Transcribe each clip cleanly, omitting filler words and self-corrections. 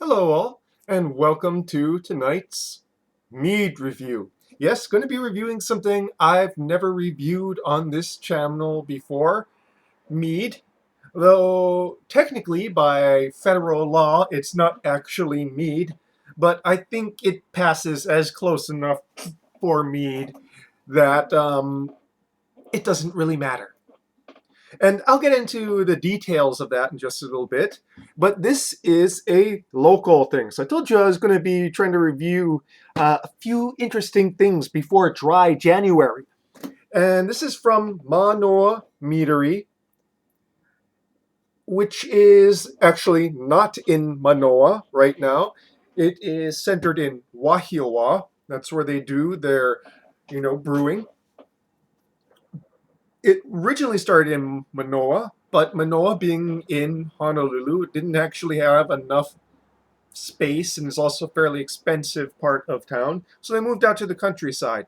Hello all, and welcome to tonight's Mead review. Yes, going to be reviewing something I've never reviewed on this channel before, Mead. Though technically by federal law it's not actually mead, but I think it passes as close enough for mead that it doesn't really matter. And I'll get into the details of that in just a little bit. But this is a local thing. So I told you I was going to be trying to review a few interesting things before dry January. And this is from Manoa Meadery, which is actually not in Manoa right now. It is centered in Wahiawa. That's where they do their, brewing. It originally started in Manoa, but Manoa being in Honolulu didn't actually have enough space and is also a fairly expensive part of town, so they moved out to the countryside.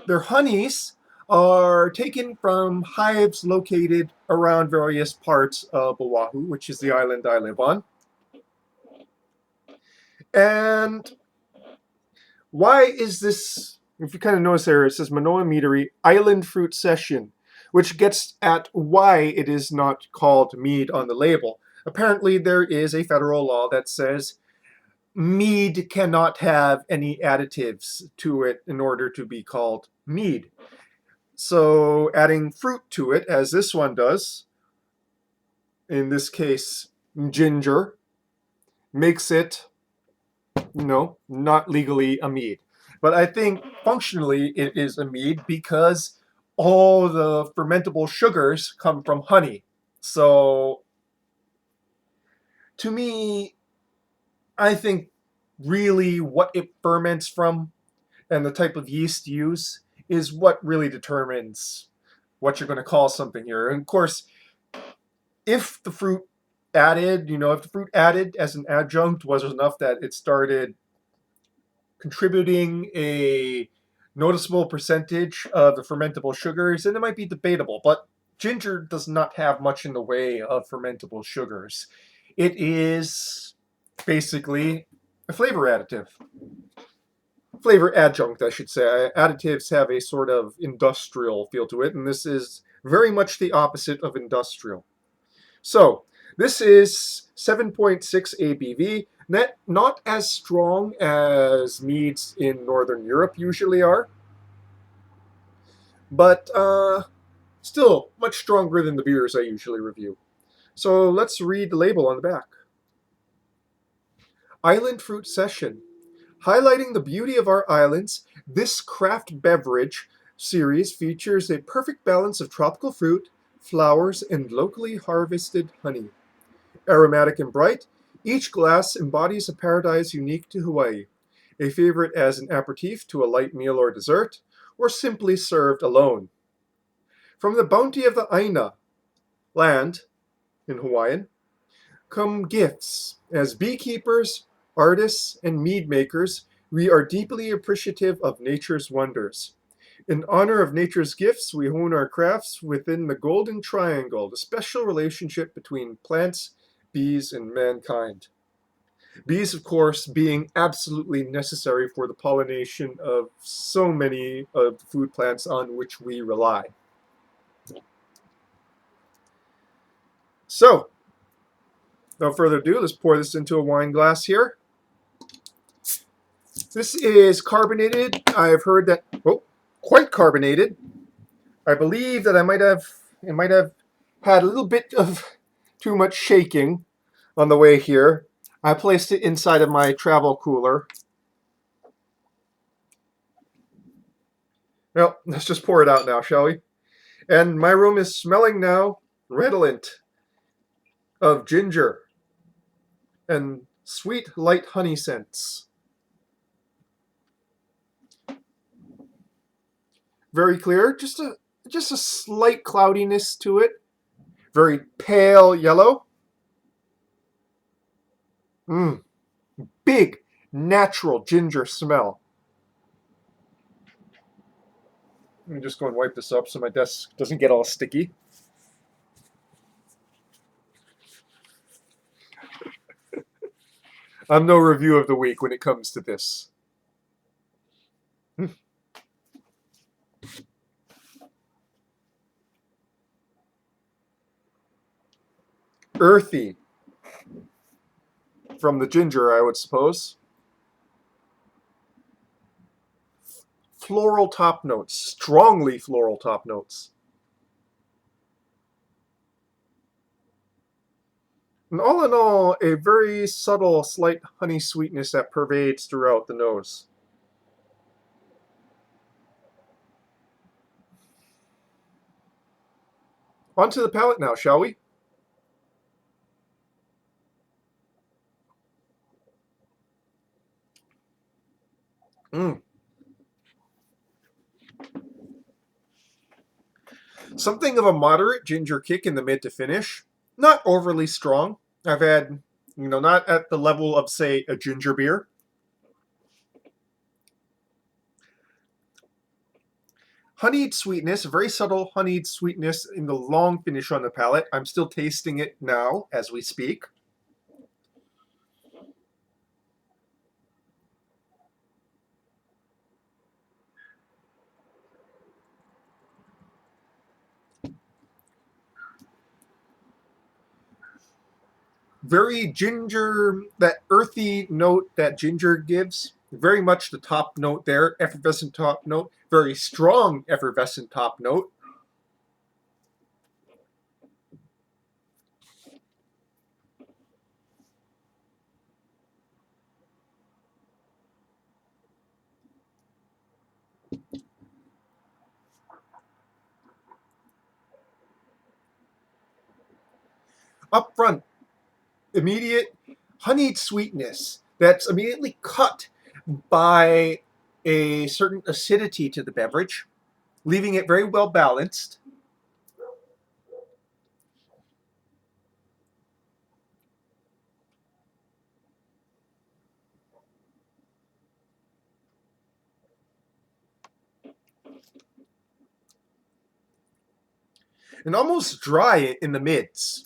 Their honeys are taken from hives located around various parts of Oahu, which is the island I live on. And why is this? If you kind of notice there, it says Manoa Meadery Island Fruit Session, which gets at why it is not called mead on the label. Apparently, there is a federal law that says mead cannot have any additives to it in order to be called mead. So, adding fruit to it, as this one does, in this case, ginger, makes it, not legally a mead. But I think functionally it is a mead because all the fermentable sugars come from honey. So to me, I think really what it ferments from and the type of yeast used is what really determines what you're going to call something here. And of course, if the fruit if the fruit added as an adjunct was enough that it started contributing a noticeable percentage of the fermentable sugars, and it might be debatable, but ginger does not have much in the way of fermentable sugars. It is basically a flavor additive. Flavor adjunct, I should say. Additives have a sort of industrial feel to it, and this is very much the opposite of industrial. So, this is 7.6 ABV, not as strong as meads in Northern Europe usually are, but still much stronger than the beers I usually review. So let's read the label on the back. Island Fruit Session. Highlighting the beauty of our islands, this craft beverage series features a perfect balance of tropical fruit, flowers, and locally harvested honey. Aromatic and bright, each glass embodies a paradise unique to Hawaii, a favorite as an aperitif to a light meal or dessert, or simply served alone. From the bounty of the Aina, land, in Hawaiian, come gifts. As beekeepers, artists, and mead makers, we are deeply appreciative of nature's wonders. In honor of nature's gifts, we hone our crafts within the Golden Triangle, the special relationship between plants, bees, and mankind. Bees, of course, being absolutely necessary for the pollination of so many of the food plants on which we rely. So, without further ado, let's pour this into a wine glass here. This is carbonated. I've heard that, quite carbonated. I believe that it might have had a little bit of too much shaking on the way here. I placed it inside of my travel cooler. Well, let's just pour it out now, shall we? And my room is smelling now redolent of ginger and sweet light honey scents. Very clear, just a slight cloudiness to it. Very pale yellow. Big, natural ginger smell. Let me just go and wipe this up so my desk doesn't get all sticky. I'm no review of the week when it comes to this. Earthy from the ginger, I would suppose. Floral top notes, strongly floral top notes. And all in all, a very subtle, slight honey sweetness that pervades throughout the nose. Onto the palate now, shall we? Mm. Something of a moderate ginger kick in the mid to finish. Not overly strong. I've had, not at the level of, say, a ginger beer. Honeyed sweetness, very subtle honeyed sweetness in the long finish on the palate. I'm still tasting it now as we speak. Very ginger, that earthy note that ginger gives. Very much the top note there. Effervescent top note. Very strong effervescent top note. Up front, immediate honeyed sweetness that's immediately cut by a certain acidity to the beverage, leaving it very well balanced. And almost dry in the mids.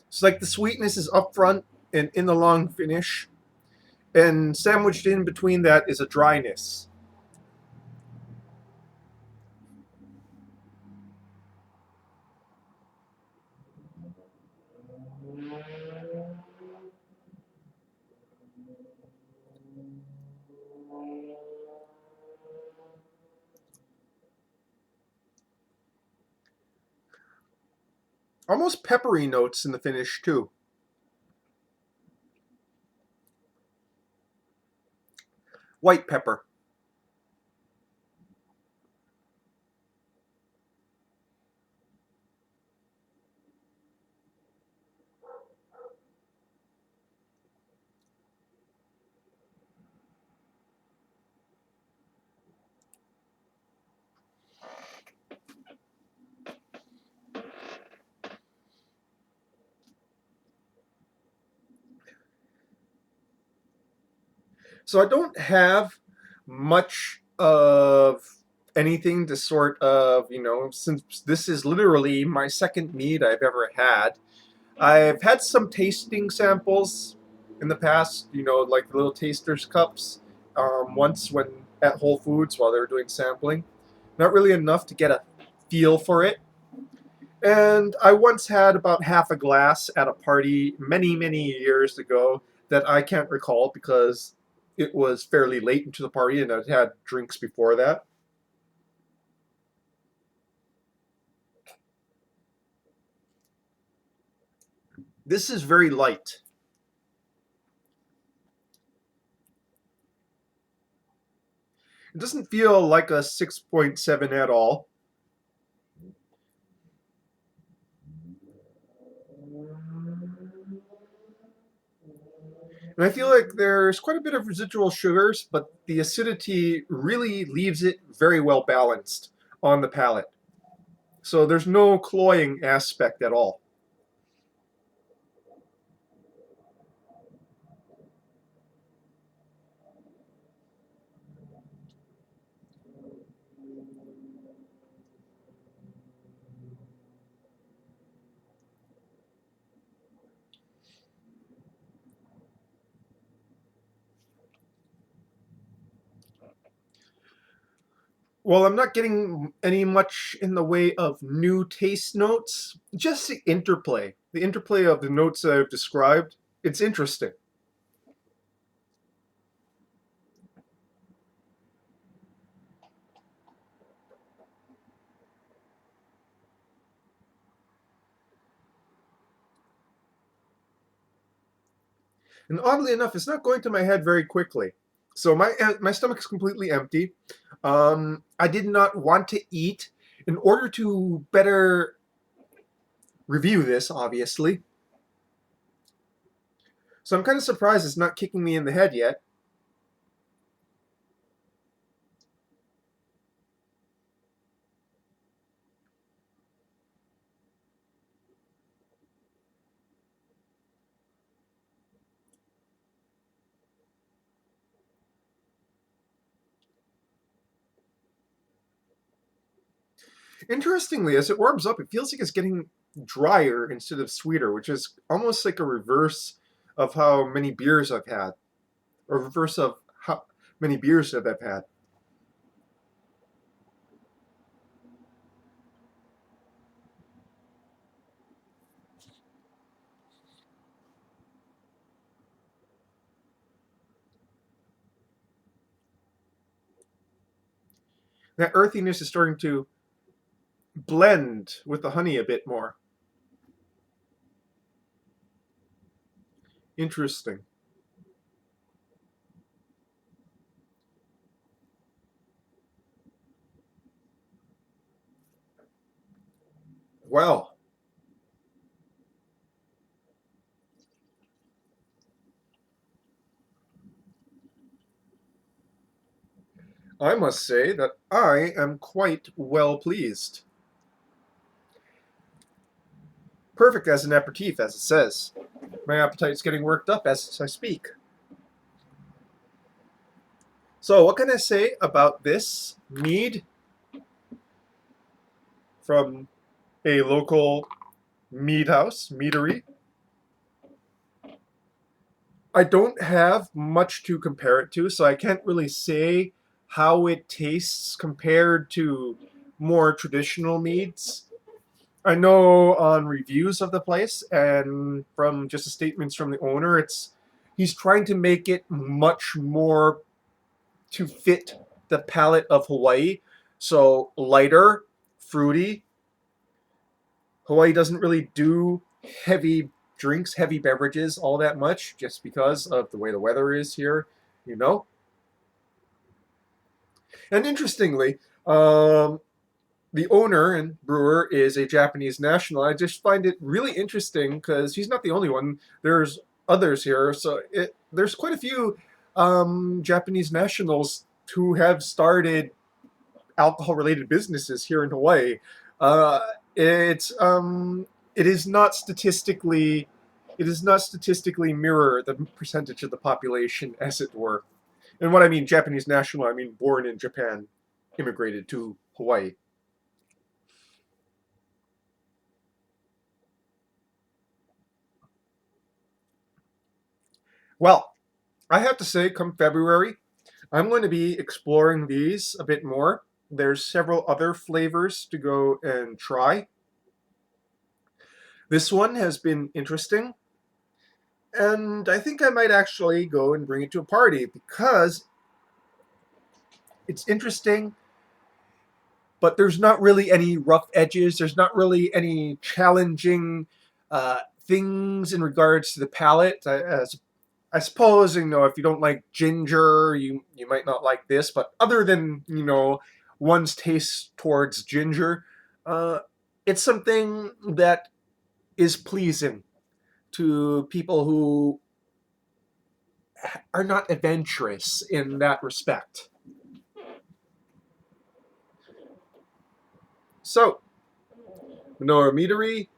It's like the sweetness is up front and in the long finish, and sandwiched in between that is a dryness. Almost peppery notes in the finish, too. White pepper. So I don't have much of anything to sort of, since this is literally my second mead I've ever had. I've had some tasting samples in the past, like the little taster's cups, once when at Whole Foods while they were doing sampling. Not really enough to get a feel for it. And I once had about half a glass at a party many, many years ago that I can't recall because it was fairly late into the party and I'd had drinks before that. This is very light. It doesn't feel like a 6.7 at all. And I feel like there's quite a bit of residual sugars, but the acidity really leaves it very well balanced on the palate. So there's no cloying aspect at all. Well, I'm not getting any much in the way of new taste notes, just the interplay. The interplay of the notes that I've described. It's interesting. And oddly enough, it's not going to my head very quickly. So my stomach is completely empty. I did not want to eat in order to better review this, obviously. So I'm kind of surprised it's not kicking me in the head yet. Interestingly, as it warms up, it feels like it's getting drier instead of sweeter, which is almost like a reverse of how many beers I've had, or reverse of how many beers that I've had. That earthiness is starting to blend with the honey a bit more. Interesting. Well, I must say that I am quite well pleased. Perfect as an aperitif, as it says. My appetite's getting worked up as I speak. So, what can I say about this mead from a local mead house, Meadery? I don't have much to compare it to, so I can't really say how it tastes compared to more traditional meads. I know on reviews of the place and from just the statements from the owner, it's he's trying to make it much more to fit the palate of Hawaii. So lighter, fruity. Hawaii doesn't really do heavy drinks, heavy beverages all that much just because of the way the weather is here, you know? And interestingly, the owner and brewer is a Japanese national. I just find it really interesting because he's not the only one. There's others here. There's quite a few Japanese nationals who have started alcohol related businesses here in Hawaii. Uh, it's it is not statistically mirror the percentage of the population, as it were. And what I mean Japanese national, I mean born in Japan, immigrated to Hawaii. Well, I have to say, come February, I'm going to be exploring these a bit more. There's several other flavors to go and try. This one has been interesting, and I think I might actually go and bring it to a party because it's interesting, but there's not really any rough edges. There's not really any challenging things in regards to the palate. I suppose if you don't like ginger, you might not like this. But other than one's taste towards ginger, uh, it's something that is pleasing to people who are not adventurous in that respect. So, Manoa Meadery,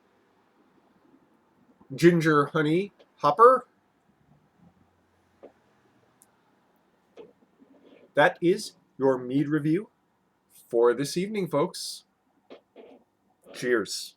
ginger honey hopper. That is your mead review for this evening, folks. Cheers.